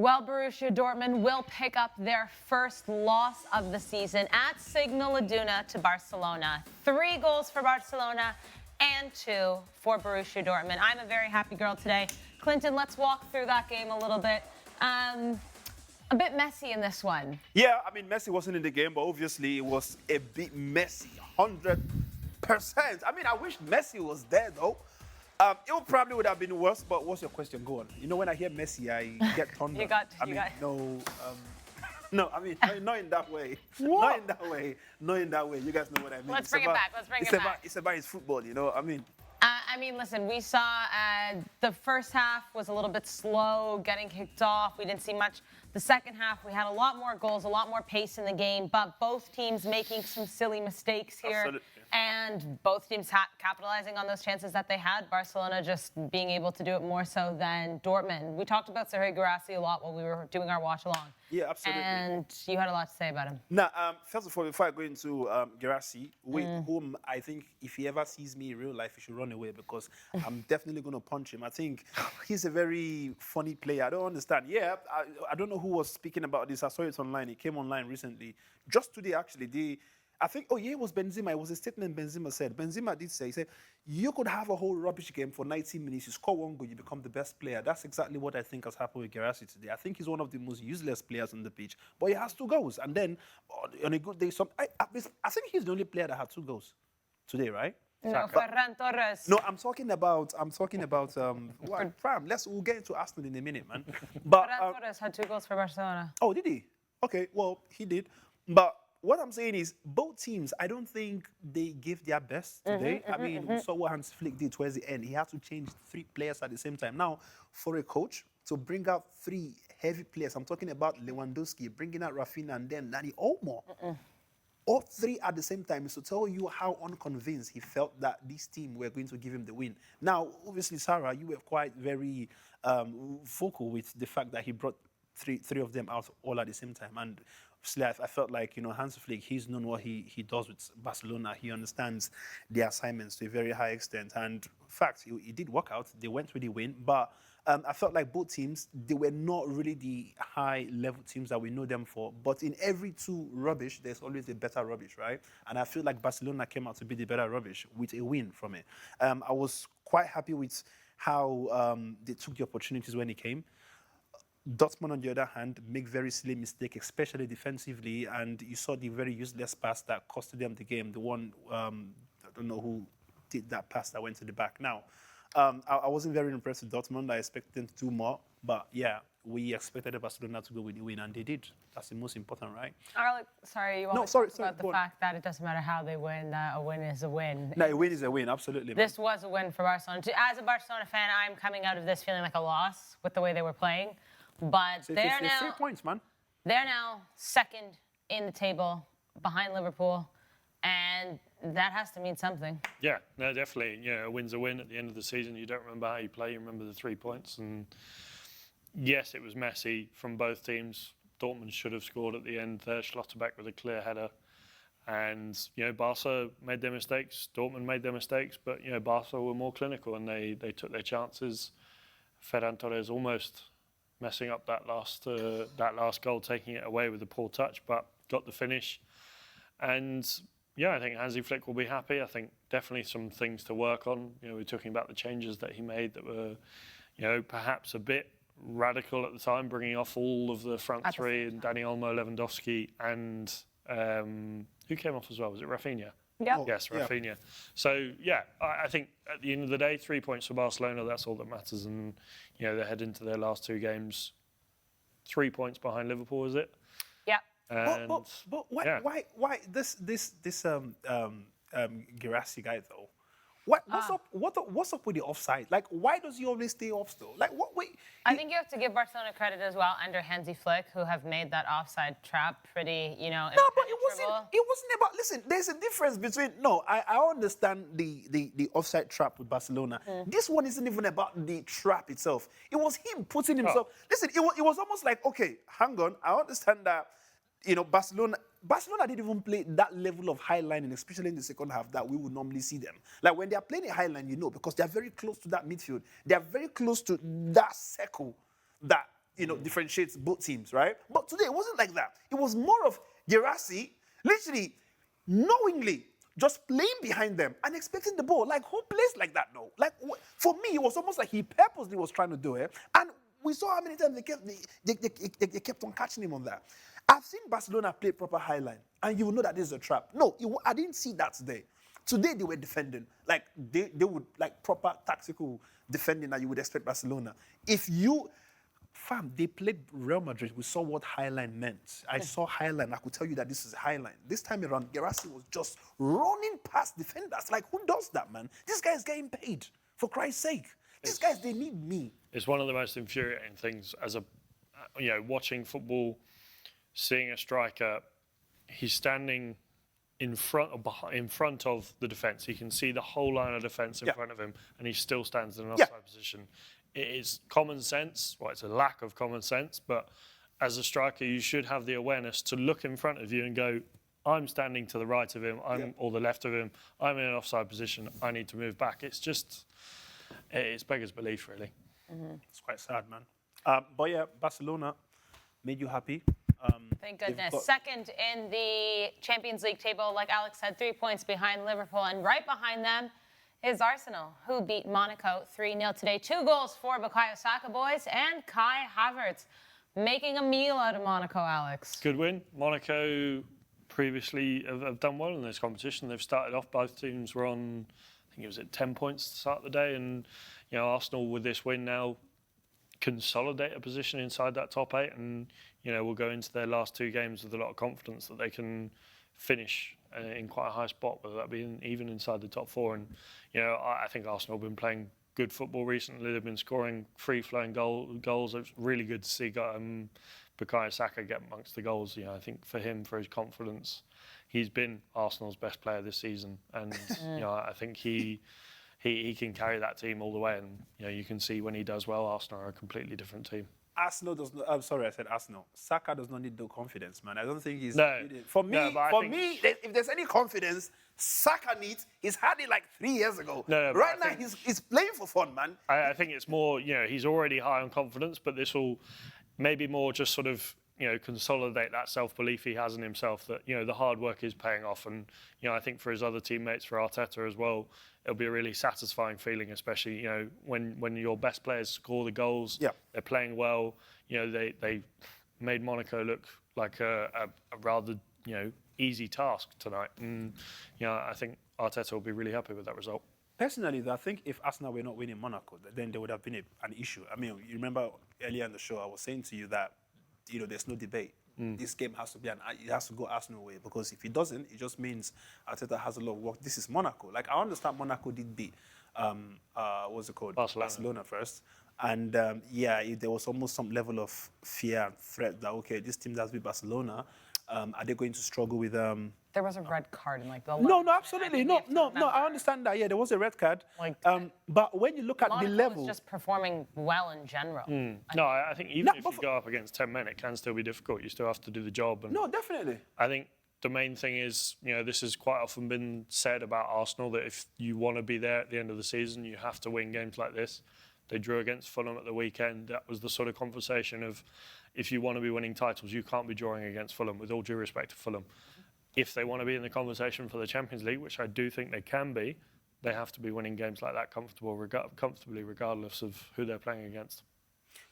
Well, Borussia Dortmund will pick up their first loss of the season at Signal Iduna to Barcelona. 3 goals for Barcelona and 2 for Borussia Dortmund. I'm a very happy girl today. Clinton, let's walk through that game a little bit. A bit messy in this one. Yeah, I mean, Messi wasn't in the game, but obviously it was a bit messy, 100%. I mean, I wish Messi was there, though. It probably would have been worse, but what's your question? Go on. You know, when I hear Messi, I get turned on. No, I mean, not in that way. Not in that way. Not in that way. You guys know what I mean. Let's bring it back. It's about his football, you know. I mean, listen, we saw the first half was a little bit slow, getting kicked off. We didn't see much. The second half, we had a lot more goals, a lot more pace in the game, but both teams making some silly mistakes here. Absolutely. And both teams capitalizing on those chances that they had. Barcelona just being able to do it more so than Dortmund. We talked about Sergio Guirassy a lot while we were doing our watch-along. Yeah, absolutely. And you had a lot to say about him. Now, first of all, before I go into Guirassy, whom I think if he ever sees me in real life, he should run away because I'm definitely going to punch him. I think he's a very funny player. I don't understand. Yeah, I don't know who was speaking about this. I saw it online. It came online recently. Just today, actually. I think, it was Benzema. It was a statement Benzema said. Benzema did say, he said, you could have a whole rubbish game for 90 minutes. You score 1 goal, you become the best player. That's exactly what I think has happened with Guirassy today. I think he's one of the most useless players on the pitch, but he has 2 goals. And then on a good day, I think he's the only player that had 2 goals today, right? No, Ferran Torres. No, I'm talking about. We'll get into Arsenal in a minute, man. But Ferran Torres had 2 goals for Barcelona. Oh, did he? Okay, well, he did. But what I'm saying is, both teams, I don't think they gave their best today. We saw what Hans Flick did towards the end. He had to change 3 players at the same time. Now, for a coach to bring out 3 heavy players, I'm talking about Lewandowski, bringing out Rafinha, and then Dani Olmo. All 3 at the same time is to tell you how unconvinced he felt that this team were going to give him the win. Now, obviously, Sarah, you were quite very vocal with the fact that he brought three of them out all at the same time. And obviously, I felt like, Hans Flick, he's known what he does with Barcelona. He understands the assignments to a very high extent. And in fact, it did work out. They went with the win. But I felt like both teams, they were not really the high-level teams that we know them for. But in every 2 rubbish, there's always a better rubbish, right? And I feel like Barcelona came out to be the better rubbish with a win from it. I was quite happy with how they took the opportunities when it came. Dortmund, on the other hand, make very silly mistakes, especially defensively, and you saw the very useless pass that costed them the game. The one, I don't know who did that pass that went to the back. Now, I wasn't very impressed with Dortmund. I expected them to do more, but yeah, we expected Barcelona to go with the win, and they did. That's the most important, right? Sorry, you want to talk about the fact that it doesn't matter how they win, that a win is a win. No, a win is a win, absolutely. This was a win for Barcelona. As a Barcelona fan, I'm coming out of this feeling like a loss with the way they were playing. But they're now 3 points, man. They're now 2nd in the table behind Liverpool, and that has to mean something. Yeah, no, definitely. Yeah, a win's a win at the end of the season. You don't remember how you play, you remember the 3 points. And yes, it was messy from both teams. Dortmund should have scored at the end there. Schlotterbeck with a clear header. And, Barca made their mistakes. Dortmund made their mistakes. But, Barca were more clinical and they took their chances. Ferran Torres almost messing up that last goal, taking it away with a poor touch, but got the finish. And I think Hansi Flick will be happy. I think definitely some things to work on. We're talking about the changes that he made that were, perhaps a bit radical at the time, bringing off all of the front 3 and Dani Olmo, Lewandowski, and who came off as well? Was it Rafinha? Yep. Yes, Rafinha. Yeah. So, I think at the end of the day, 3 points for Barcelona, that's all that matters. And, they head into their last 2 games, 3 points behind Liverpool, is it? Yeah. But why this Guirassy guy, though? What's up with the offside? Like, why does he always stay off still? Like, what? Wait. I think you have to give Barcelona credit as well under Hansi Flick, who have made that offside trap pretty, No, but it wasn't about. Listen, there's a difference between. No, I understand the offside trap with Barcelona. This one isn't even about the trap itself. It was him putting himself. Listen, it was almost like, okay, hang on. I understand that. Barcelona didn't even play that level of high line, and especially in the second half, that we would normally see them. Like when they are playing a high line, because they are very close to that midfield. They are very close to that circle that differentiates both teams, right? But today it wasn't like that. It was more of Gerassi literally knowingly just playing behind them and expecting the ball. Like, who plays like that now? Like, for me, it was almost like he purposely was trying to do it. And we saw how many times they kept on catching him on that. I've seen Barcelona play proper highline, and you will know that this is a trap. No, I didn't see that today. Today they were defending. Like, they would, like, proper tactical defending that you would expect Barcelona. They played Real Madrid. We saw what highline meant. I saw highline. I could tell you that this is highline. This time around, Gerassi was just running past defenders. Like, who does that, man? This guy is getting paid, for Christ's sake. These guys, they need me. It's one of the most infuriating things as watching football, seeing a striker, he's standing in front of the defence. He can see the whole line of defence in front of him, and he still stands in an offside position. It is common sense. Well, it's a lack of common sense, but as a striker, you should have the awareness to look in front of you and go, I'm standing to the right of him, or the left of him. I'm in an offside position. I need to move back. It's beggars belief, really. It's quite sad, man. But yeah, Barcelona made you happy. Thank goodness. Second in the Champions League table, like Alex said, 3 points behind Liverpool, and right behind them is Arsenal, who beat Monaco 3-0 today. 2 goals for Bukayo Saka boys and Kai Havertz making a meal out of Monaco, Alex. Good win. Monaco previously have done well in this competition. They've started off, both teams were on, I think it was at 10 points to start the day, and Arsenal with this win now consolidate a position inside that top 8, and will go into their last 2 games with a lot of confidence that they can finish in quite a high spot, whether that be even inside the top 4. And I think Arsenal have been playing good football recently. They've been scoring free-flowing goals. It's really good to see Bukayo Saka get amongst the goals. I think for him, for his confidence, he's been Arsenal's best player this season, and I think he can carry that team all the way. And you can see when he does well, Arsenal are a completely different team. Arsenal does not. I'm sorry, I said Arsenal. Saka does not need no confidence, man. I don't think he's. No. For me, if there's any confidence, Saka needs. He's had it like 3 years ago. Right now, he's playing for fun, man. I think it's more. He's already high on confidence, but this will maybe more just sort of consolidate that self-belief he has in himself, that the hard work is paying off. And I think for his other teammates, for Arteta as well, it'll be a really satisfying feeling, especially when your best players score the goals. They're playing well. They made Monaco look like a rather easy task tonight, and I think Arteta will be really happy with that result. Personally, I think if Arsenal were not winning Monaco, then there would have been an issue. I mean, you remember earlier in the show, I was saying to you that there's no debate. This game has to be it has to go Arsenal way, because if it doesn't, it just means Arteta has a lot of work. This is Monaco. Like, I understand Monaco did beat what's it called? Barcelona first. And there was almost some level of fear and threat that, okay, this team does beat Barcelona. Are they going to struggle with There was a red card in like the No, absolutely. No, I understand that. Yeah, there was a red card. But when you look at the level, was just performing well in general. No, I think even if you go up against 10 men, it can still be difficult. You still have to do the job. And no, definitely. I think the main thing is, this has quite often been said about Arsenal, that if you want to be there at the end of the season, you have to win games like this. They drew against Fulham at the weekend. That was the sort of conversation of, if you want to be winning titles, you can't be drawing against Fulham, with all due respect to Fulham. If they want to be in the conversation for the Champions League, which I do think they can be, they have to be winning games like that comfortably, regardless of who they're playing against.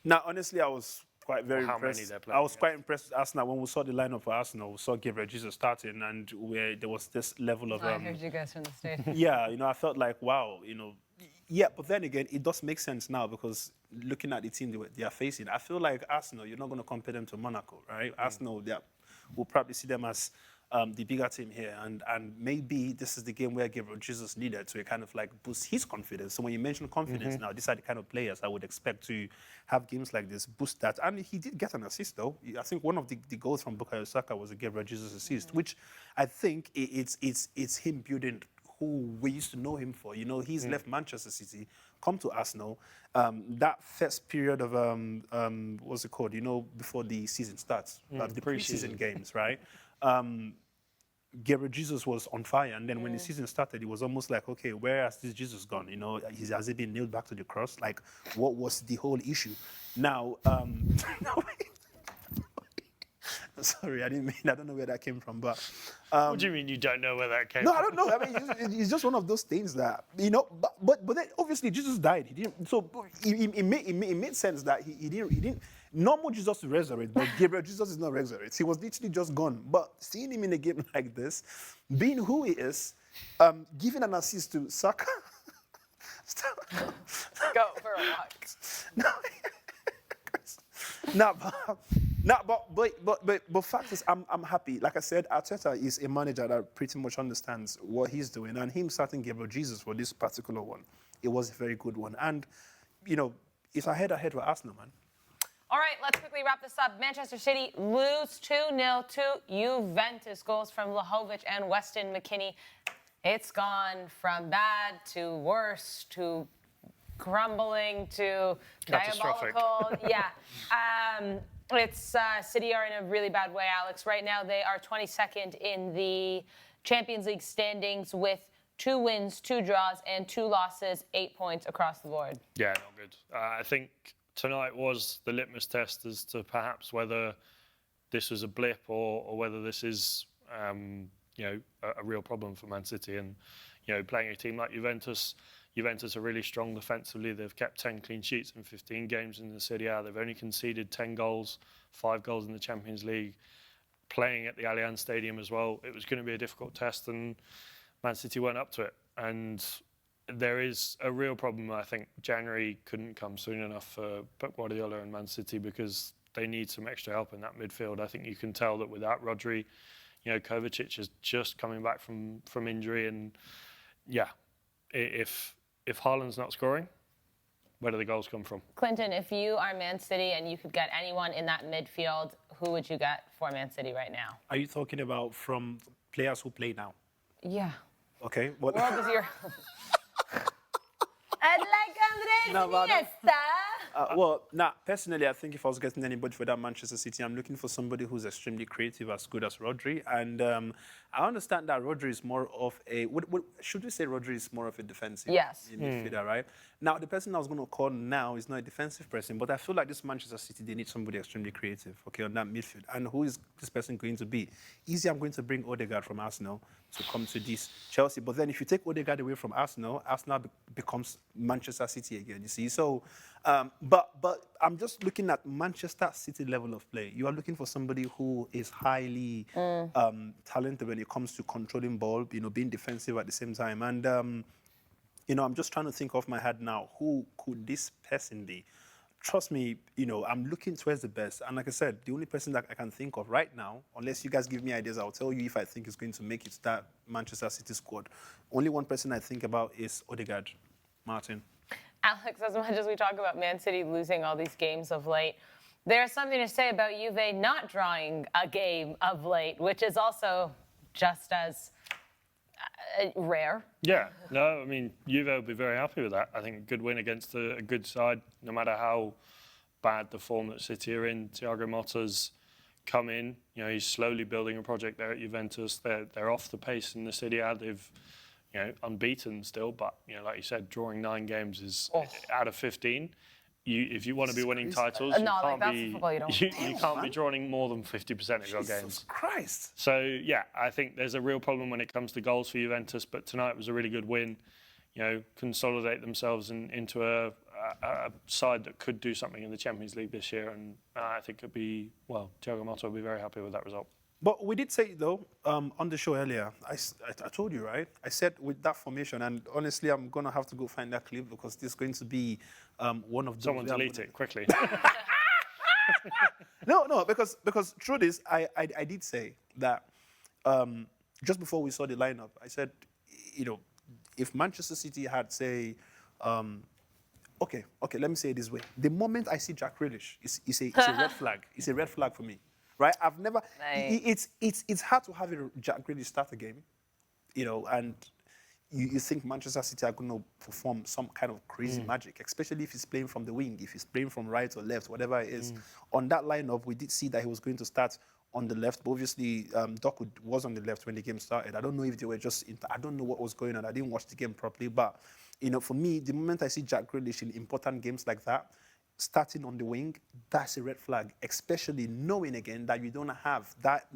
Now, honestly, I was quite impressed. I was quite impressed with Arsenal when we saw the lineup for Arsenal. We saw Gabriel Jesus starting, and where there was this level of. I heard you guys from the stadium. Yeah, I felt like, wow, Yeah, but then again, it does make sense now, because looking at the team they are facing, I feel like Arsenal, you're not going to compare them to Monaco, right? Arsenal, we'll probably see them as the bigger team here, and maybe this is the game where Gabriel Jesus needed to kind of like boost his confidence. So when you mention confidence now, these are the kind of players I would expect to have games like this, boost that. And he did get an assist, though. I think one of the goals from Bukayo Saka was a Gabriel Jesus assist, which I think it's him building who we used to know him for. He's left Manchester City, come to Arsenal. That first period of, what's it called, before the season starts, the pre-season games, right? Gabriel Jesus was on fire, and then when the season started, it was almost like, okay, where has this Jesus gone? You know, has he been nailed back to the cross? Like, what was the whole issue? Now, sorry, I don't know where that came from, but. What do you mean you don't know where that came No, from? I don't know. I mean, it's just one of those things that, you know, but then obviously Jesus died. He didn't, so it made sense that he didn't. Normal Jesus to resurrect, but Gabriel Jesus is not resurrect. He was literally just gone. But seeing him in a game like this, being who he is, giving an assist to Saka. Go for a walk. But fact is, I'm happy. Like I said, Arteta is a manager that pretty much understands what he's doing, and him starting Gabriel Jesus for this particular one, it was a very good one. And you know, it's ahead for Arsenal, man. All right, let's quickly wrap this up. Manchester City lose 2-0 to Juventus. Goals from Vlahovic and Weston McKennie. It's gone from bad to worse to crumbling to Catastrophic. diabolical. Yeah. It's City are in a really bad way, Alex. Right now, they are 22nd in the Champions League standings with 2 wins, 2 draws, and 2 losses, 8 points across the board. Yeah, not good. I think tonight was the litmus test as to perhaps whether this was a blip or whether this is, you know, a real problem for Man City. And, you know, playing a team like Juventus are really strong defensively. They've kept 10 clean sheets in 15 games in the Serie A. They've only conceded 10 goals, 5 goals in the Champions League. Playing at the Allianz Stadium as well, it was going to be a difficult test, and Man City went up to it. And there is a real problem. I think January couldn't come soon enough for Pep Guardiola and Man City because they need some extra help in that midfield. I think you can tell that without Rodri, you know, Kovacic is just coming back from injury, and yeah, if Haaland's not scoring, where do the goals come from? Clinton, if you are Man City and you could get anyone in that midfield, who would you get for Man City right now? Are you talking about from players who play now? Yeah. Okay. What? World is your... I'd like No, but Andres Iniesta. Well, personally, I think if I was getting anybody for that Manchester City, I'm looking for somebody who's extremely creative, as good as Rodri. And I understand that Rodri is more of a... should we say Rodri is more of a defensive midfielder, right? Now, the person I was going to call now is not a defensive person, but I feel like this Manchester City, they need somebody extremely creative, okay, on that midfield. And who is this person going to be? Easy, I'm going to bring Odegaard from Arsenal to come to this Chelsea. But then if you take Odegaard away from Arsenal, Arsenal becomes Manchester City again, you see? So, but I'm just looking at Manchester City level of play. You are looking for somebody who is highly talented when it comes to controlling ball, you know, being defensive at the same time. And, you know, I'm just trying to think off my head now, who could this person be? Trust me, you know, I'm looking towards the best. And like I said, the only person that I can think of right now, unless you guys give me ideas, I'll tell you if I think is going to make it to that Manchester City squad. Only one person I think about is Odegaard. Martin. Alex, as much as we talk about Man City losing all these games of late, there's something to say about Juve not drawing a game of late, which is also just as rare. Yeah, no, I mean, Juve will be very happy with that. I think a good win against a good side, no matter how bad the form that City are in. Thiago Motta's come in, you know, he's slowly building a project there at Juventus. They're off the pace in the Serie A. They've, you know, unbeaten still, but, you know, like you said, drawing 9 games is out of 15. If you want to be winning titles, you can't be drawing more than 50% of your games. Jesus Christ. So, yeah, I think there's a real problem when it comes to goals for Juventus, but tonight was a really good win. You know, consolidate themselves into a side that could do something in the Champions League this year, and I think it'd be, well, Thiago Motta will be very happy with that result. But we did say, though, on the show earlier, I told you, right? I said with that formation, and honestly, I'm going to have to go find that clip because this is going to be one of those... Someone delete it, quickly. No, because through this, I did say that just before we saw the lineup, I said, you know, if Manchester City had, say... Okay, let me say it this way. The moment I see Jack Grealish, it's a red flag. It's a red flag for me. Right, I've never. Nice. It's hard to have a Jack Grealish start a game, you know, and you think Manchester City are going to perform some kind of crazy magic, especially if he's playing from the wing, if he's playing from right or left, whatever it is. On that lineup, we did see that he was going to start on the left. But obviously, Doku was on the left when the game started. I don't know if they were just, I don't know what was going on. I didn't watch the game properly. But, for me, the moment I see Jack Grealish in important games like that, starting on the wing, that's a red flag, especially knowing again that you don't have that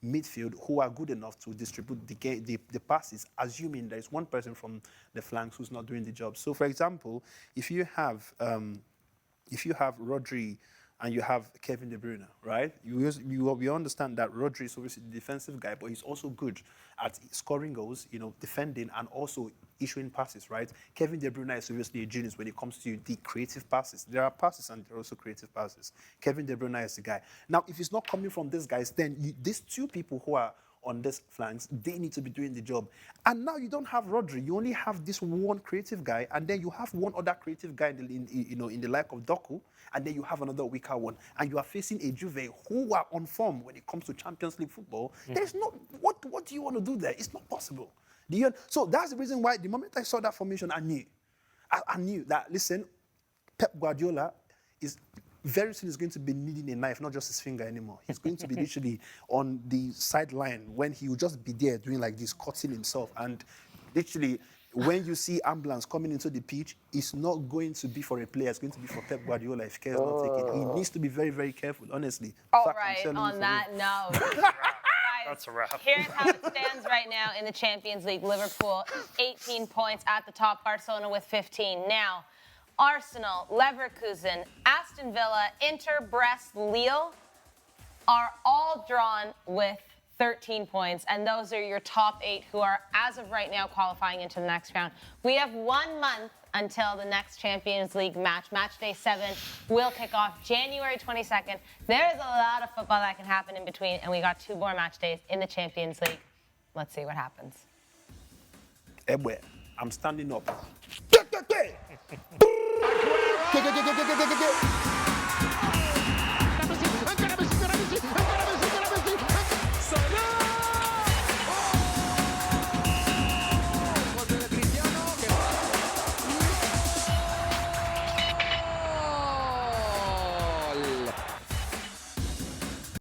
midfield who are good enough to distribute the passes, assuming there is one person from the flanks who's not doing the job. So, for example, if you have Rodri and you have Kevin De Bruyne, right? We understand that Rodri is obviously the defensive guy, but he's also good at scoring goals, defending and also issuing passes, right? Kevin De Bruyne is obviously a genius when it comes to the creative passes. There are passes and there are also creative passes. Kevin De Bruyne is the guy. Now, if it's not coming from these guys, then these two people who are on these flanks, they need to be doing the job. And now you don't have Rodri. You only have this one creative guy, and then you have one other creative guy in the like of Doku, and then you have another weaker one. And you are facing a Juve who are on form when it comes to Champions League football. There's no, what do you want to do there? It's not possible. So that's the reason why the moment I saw that formation, I knew that, listen, Pep Guardiola is very soon is going to be needing a knife, not just his finger anymore. He's going to be literally on the sideline when he will just be there doing like this, cutting himself. And literally, when you see ambulance coming into the pitch, it's not going to be for a player. It's going to be for Pep Guardiola if care is not taken. He needs to be very, very careful, honestly. All right, on that note. That's a wrap. Here's how it stands right now in the Champions League. Liverpool, 18 points at the top. Barcelona with 15. Now, Arsenal, Leverkusen, Aston Villa, Inter, Brest, Lille are all drawn with 13 points. And those are your top 8 who are, as of right now, qualifying into the next round. We have 1 month until the next Champions League match. Match day 7 will kick off January 22nd. There's a lot of football that can happen in between, and we got 2 more match days in the Champions League. Let's see what happens. I'm standing up.